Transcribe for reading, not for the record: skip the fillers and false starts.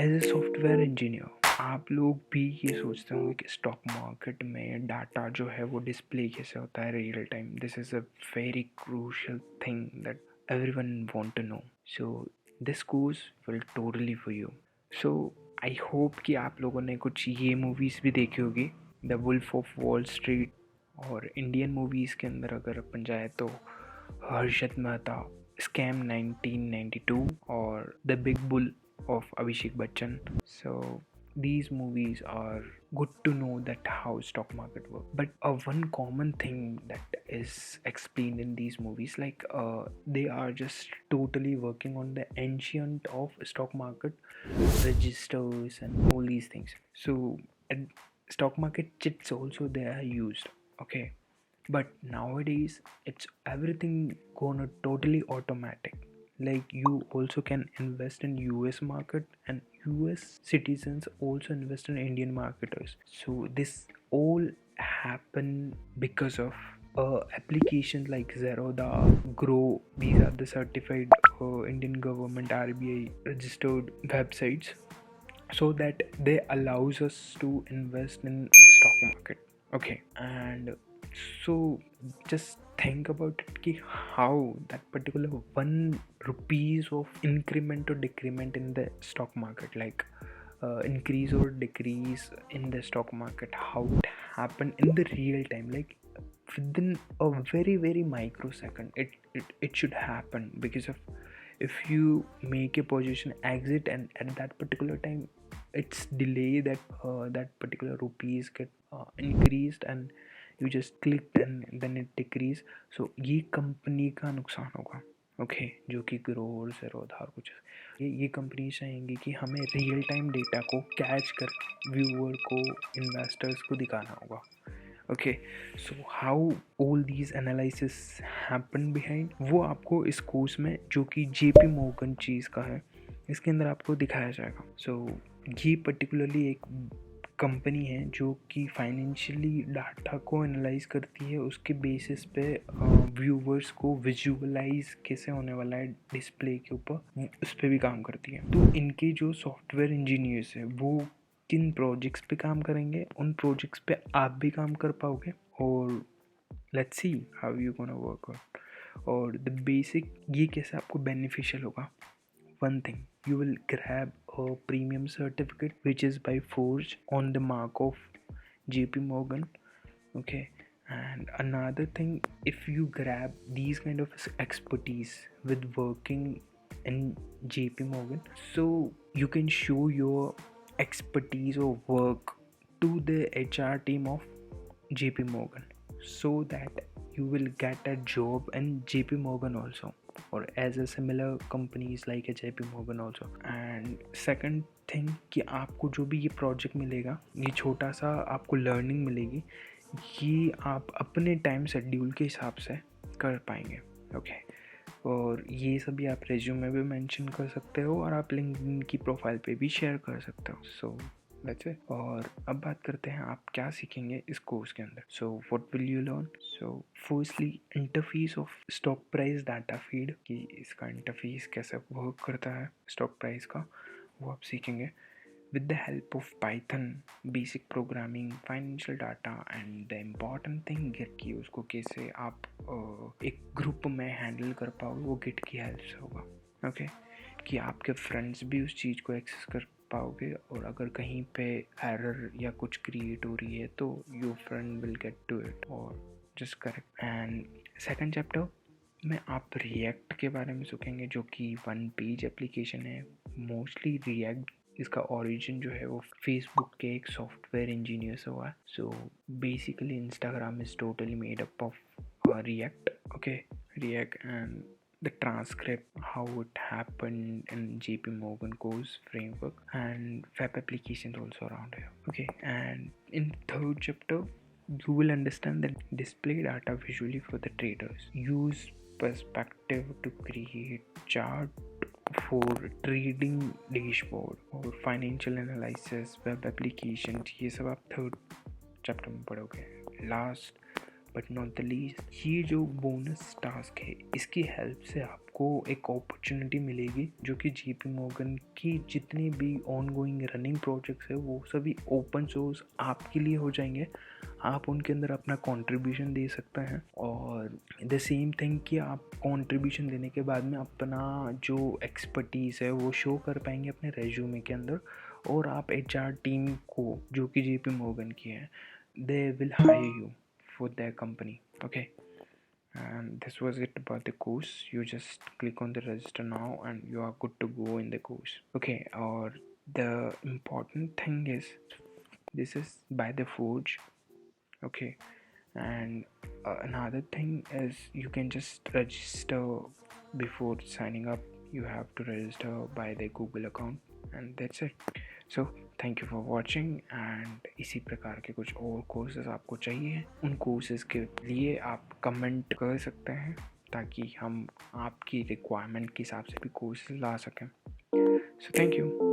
As a software engineer आप लोग भी ये सोचते होंगे कि स्टॉक मार्केट में डाटा जो है वो डिस्प्ले कैसे होता है real time. This is a very crucial thing that everyone want to know. So this course will totally for you. So I hope कि आप लोगों ने कुछ ये मूवीज़ भी देखी होगी, the Wolf of Wall Street, और इंडियन मूवीज़ के अंदर अगर अपन जाए तो हर्षद मेहता, स्कैम 1992 और the big bull of Abhishek Bachchan. So these movies are good to know that how stock market work. But one common thing that is explained in these movies, like they are just totally working on the ancient of stock market registers and all these things. So and stock market chits also they are used. Okay, but nowadays it's everything gonna totally automatic. Like you also can invest in US market, and US citizens also invest in Indian marketers. So this all happen because of applications like Zerodha, Grow. These are the certified Indian government RBI registered websites, so that they allows us to invest in stock market. Okay, and so just think about it ki how that particular 1 rupees of increment or decrement in the stock market, like increase or decrease in the stock market, how it happen in the real time, like within a very microsecond it should happen. Because of if you make a position exit and at that particular time it's delay that that particular rupees get increased and you just clicked and then it decrease, so ये company का नुकसान होगा. Okay, जो कि ग्रोर से उधार कुछ ये कंपनी चाहेंगी कि हमें रियल टाइम डेटा को कैच कर व्यूअर को इन्वेस्टर्स को दिखाना होगा. Okay, so how all these analysis happen behind, वो आपको इस कोर्स में जो कि JP Morgan चीज़ का है इसके अंदर आपको दिखाया जाएगा. सो ये पर्टिकुलरली एक कंपनी है जो कि फाइनेंशियली डाटा को एनालाइज करती है, उसके बेसिस पे व्यूवर्स को विजुअलाइज कैसे होने वाला है डिस्प्ले के ऊपर, उस पर भी काम करती है. तो इनके जो सॉफ्टवेयर इंजीनियर्स है वो किन प्रोजेक्ट्स पे काम करेंगे, उन प्रोजेक्ट्स पे आप भी काम कर पाओगे. और let's see how you gonna work out, और द बेसिक ये कैसे आपको बेनिफिशियल होगा. One thing, you will grab a premium certificate which is by forge on the mark of JP Morgan. Okay, and another thing, if you grab these kind of expertise with working in JP Morgan, so you can show your expertise or work to the HR team of JP Morgan, so that you will get a job in JP Morgan also, or as a similar companies like a JP Morgan also. And second thing कि आपको जो भी ये project मिलेगा, ये छोटा सा आपको लर्निंग मिलेगी, ये आप अपने टाइम शेड्यूल के हिसाब से कर पाएंगे. ओके, और ये सभी आप रेज्यूमे में भी मेंशन कर सकते हो और आप लिंक्डइन की प्रोफाइल पे भी शेयर कर सकते हो. So that's it. और अब बात करते हैं आप क्या सीखेंगे इस कोर्स के अंदर. So what will you learn. So firstly interface of stock price data feed, कि इसका इंटरफेस कैसे वर्क करता है स्टॉक प्राइस का, वो आप सीखेंगे with the help of Python, basic programming, financial data, and the important thing Git की उसको कैसे आप एक ग्रुप में हैंडल कर पाओगे, वो Git की हेल्प से होगा. ओके, कि आपके फ्रेंड्स भी उस चीज़ को एक्सेस कर पाओगे, और अगर कहीं पे एरर या कुछ क्रिएट हो रही है तो your friend will get to it और just correct. And second chapter में आप रिएक्ट के बारे में सीखेंगे, जो कि 1 पेज एप्लीकेशन है. मोस्टली रिएक्ट इसका ओरिजिन जो है वो फेसबुक के एक सॉफ्टवेयर इंजीनियर से हुआ है. So basically Instagram is totally made up of react. Okay, react and the transcript, how it happened in JP Morgan course framework, and web applications also around here. Okay, and in third chapter you will understand that display data visually for the traders, use perspective to create chart for trading dashboard और financial analysis, web applications, ये सब आप third chapter में पढ़ोगे. Last but not the least, ये जो bonus task है इसकी हेल्प से आप आपको एक अपॉर्चुनिटी मिलेगी जो कि JP मॉर्गन की जितनी भी ऑनगोइंग रनिंग प्रोजेक्ट्स है वो सभी ओपन सोर्स आपके लिए हो जाएंगे। आप उनके अंदर अपना कंट्रीब्यूशन दे सकते हैं और द सेम थिंग कि आप कंट्रीब्यूशन देने के बाद में अपना जो एक्सपर्टीज़ है वो शो कर पाएंगे अपने रेज्यूमे के अंदर, और आप HR टीम को जो कि JP मॉर्गन की है they will hire you for their company. Okay, and this was it about the course. You just click on the register now and you are good to go in the course. Okay, or the important thing is this is by the forge. Okay, and another thing is you can just register before signing up. You have to register by the Google account and that's it. So thank you for watching and इसी प्रकार के कुछ और courses आपको चाहिए, उन courses के लिए आप कमेंट कर सकते हैं ताकि हम आपकी रिक्वायरमेंट के हिसाब से भी कोर्सेज ला सकें। So thank you.